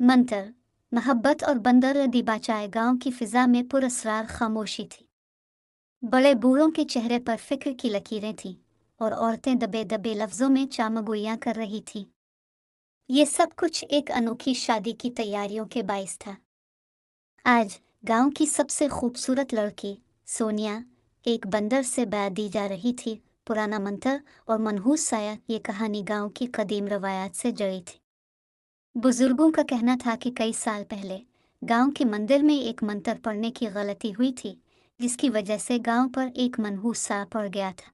मंतर, मोहब्बत और बंदर दिबाचाए गांव की फिजा में पुरस्रार खामोशी थी। बड़े बूढ़ों के चेहरे पर फिक्र की लकीरें थीं और औरतें दबे दबे लफ्जों में चामगोइयां कर रही थीं। ये सब कुछ एक अनोखी शादी की तैयारियों के बाइस था। आज गांव की सबसे खूबसूरत लड़की सोनिया एक बंदर से बैर दी जा रही थी। पुराना मंतर और मनहूस साया ये कहानी गांव की कदीम रवायात से जुड़ी थी। बुजुर्गों का कहना था कि कई साल पहले गांव के मंदिर में एक मंत्र पढ़ने की गलती हुई थी, जिसकी वजह से गांव पर एक मनहूस सा पड़ गया था।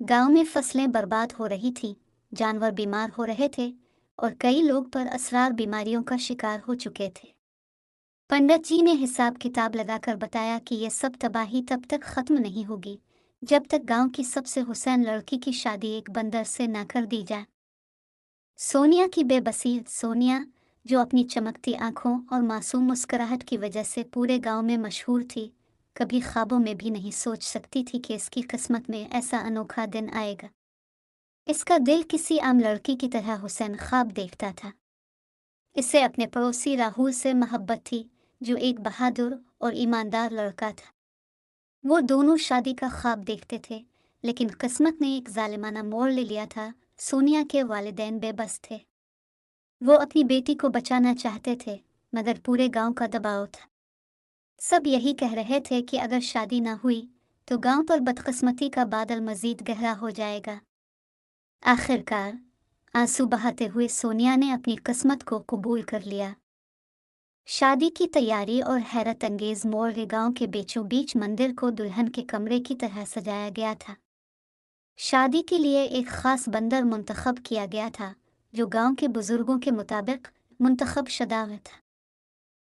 गांव में फसलें बर्बाद हो रही थीं, जानवर बीमार हो रहे थे और कई लोग पर असरार बीमारियों का शिकार हो चुके थे। पंडित जी ने हिसाब किताब लगाकर बताया कि यह सब तबाही तब तक खत्म नहीं होगी जब तक गांव की सबसे हुसैन लड़की की शादी एक बंदर से ना कर दी जाए। सोनिया की बेबसी, सोनिया जो अपनी चमकती आंखों और मासूम मुस्कुराहट की वजह से पूरे गांव में मशहूर थी, कभी ख्वाबों में भी नहीं सोच सकती थी कि इसकी किस्मत में ऐसा अनोखा दिन आएगा। इसका दिल किसी आम लड़की की तरह हुसैन ख्वाब देखता था। इसे अपने पड़ोसी राहुल से मोहब्बत थी, जो एक बहादुर और ईमानदार लड़का था। वो दोनों शादी का ख्वाब देखते थे, लेकिन किस्मत ने एक जालिमाना मोड़ ले लिया था। सोनिया के वालिदैन बेबस थे। वो अपनी बेटी को बचाना चाहते थे, मगर पूरे गांव का दबाव था। सब यही कह रहे थे कि अगर शादी ना हुई तो गांव पर बदकिस्मती का बादल मजीद गहरा हो जाएगा। आखिरकार आंसू बहाते हुए सोनिया ने अपनी किस्मत को कबूल कर लिया। शादी की तैयारी और हैरत अंगेज मोड़ गांव के बीचों बीच मंदिर को दुल्हन के कमरे की तरह सजाया गया था। शादी के लिए एक खास बंदर मुंतखब किया गया था, जो गांव के बुजुर्गों के मुताबिक मुंतखब शुदा था।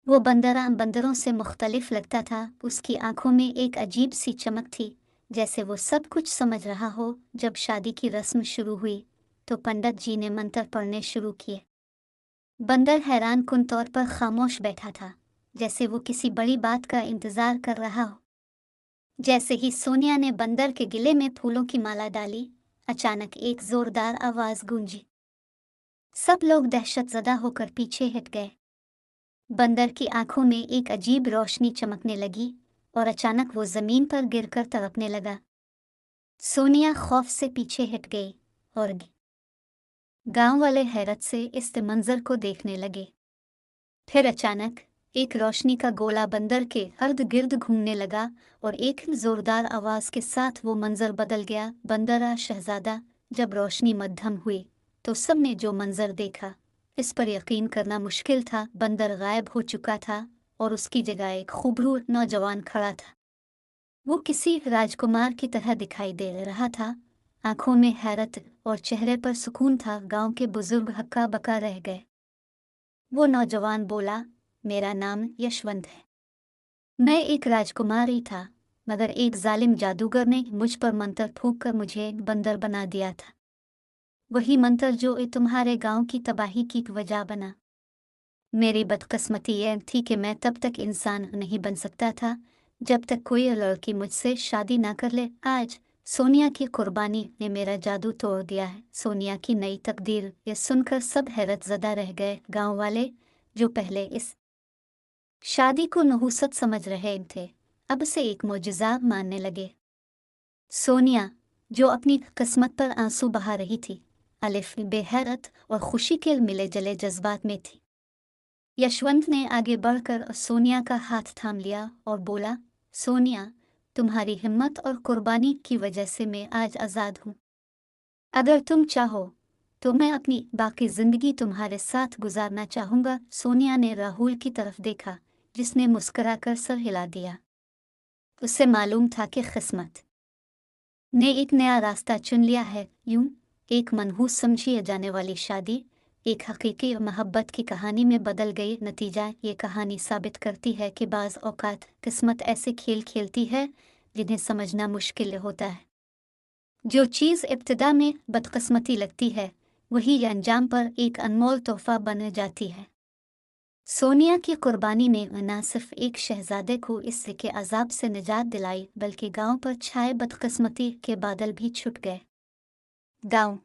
वो बंदर आम बंदरों से मुख्तलिफ लगता था। उसकी आंखों में एक अजीब सी चमक थी, जैसे वो सब कुछ समझ रहा हो। जब शादी की रस्म शुरू हुई तो पंडित जी ने मंत्र पढ़ने शुरू किए। बंदर हैरान कुन तौर पर खामोश बैठा था, जैसे वो किसी बड़ी बात का इंतजार कर रहा हो। जैसे ही सोनिया ने बंदर के गिले में फूलों की माला डाली, अचानक एक जोरदार आवाज गूंजी। सब लोग दहशतजदा होकर पीछे हट गए। बंदर की आंखों में एक अजीब रोशनी चमकने लगी और अचानक वो जमीन पर गिरकर तड़पने लगा। सोनिया खौफ से पीछे हट गई और गांव वाले हैरत से इस मंजर को देखने लगे। फिर अचानक एक रोशनी का गोला बंदर के इर्द गिर्द घूमने लगा और एक जोरदार आवाज के साथ वो मंजर बदल गया। बंदरा शहजादा। जब रोशनी मध्यम हुई तो सबने जो मंजर देखा, इस पर यकीन करना मुश्किल था। बंदर गायब हो चुका था और उसकी जगह एक खूबसूरत नौजवान खड़ा था। वो किसी राजकुमार की तरह दिखाई दे रहा था। आंखों में हैरत और चेहरे पर सुकून था। गांव के बुजुर्ग हक्का बक्का रह गए। वो नौजवान बोला, मेरा नाम यशवंत है। मैं एक राजकुमार ही था, मगर एक जालिम जादूगर ने मुझ पर मंत्र फूंक कर मुझे एक बंदर बना दिया था। वही मंत्र जो तुम्हारे गांव की तबाही की वजह बना। मेरी बदकिस्मती यह थी कि मैं तब तक इंसान नहीं बन सकता था जब तक कोई लड़की मुझसे शादी ना कर ले। आज सोनिया की कुर्बानी ने मेरा जादू तोड़ दिया है। सोनिया की नई तकदीर। यह सुनकर सब हैरत ज़दा रह गए। गांव वाले जो पहले इस शादी को नहुसत समझ रहे थे, अब से एक मोजज़ा मानने लगे। सोनिया जो अपनी किस्मत पर आंसू बहा रही थी, अलिफ बेहैरत और खुशी के मिले जले जज्बात में थी। यशवंत ने आगे बढ़कर सोनिया का हाथ थाम लिया और बोला, सोनिया, तुम्हारी हिम्मत और कुर्बानी की वजह से मैं आज आज़ाद हूँ। अगर तुम चाहो तो मैं अपनी बाकी ज़िंदगी तुम्हारे साथ गुजारना चाहूँगा। सोनिया ने राहुल की तरफ देखा, जिसने मुस्कुराकर सर हिला दिया। उसे मालूम था कि किस्मत ने एक नया रास्ता चुन लिया है। यूं एक मनहूस समझी जाने वाली शादी एक हकीकी मोहब्बत की कहानी में बदल गई। नतीजा ये कहानी साबित करती है कि बाज़ औक़ात किस्मत ऐसे खेल खेलती है जिन्हें समझना मुश्किल होता है। जो चीज़ इब्तिदा में बदकिस्मती लगती है, वही अंजाम पर एक अनमोल तोहफा बन जाती है। सोनिया की कुर्बानी ने न सिर्फ एक शहजादे को इससे के अजाब से निजात दिलाई, बल्कि गांव पर छाए बदकिस्मती के बादल भी छुट गए। गांव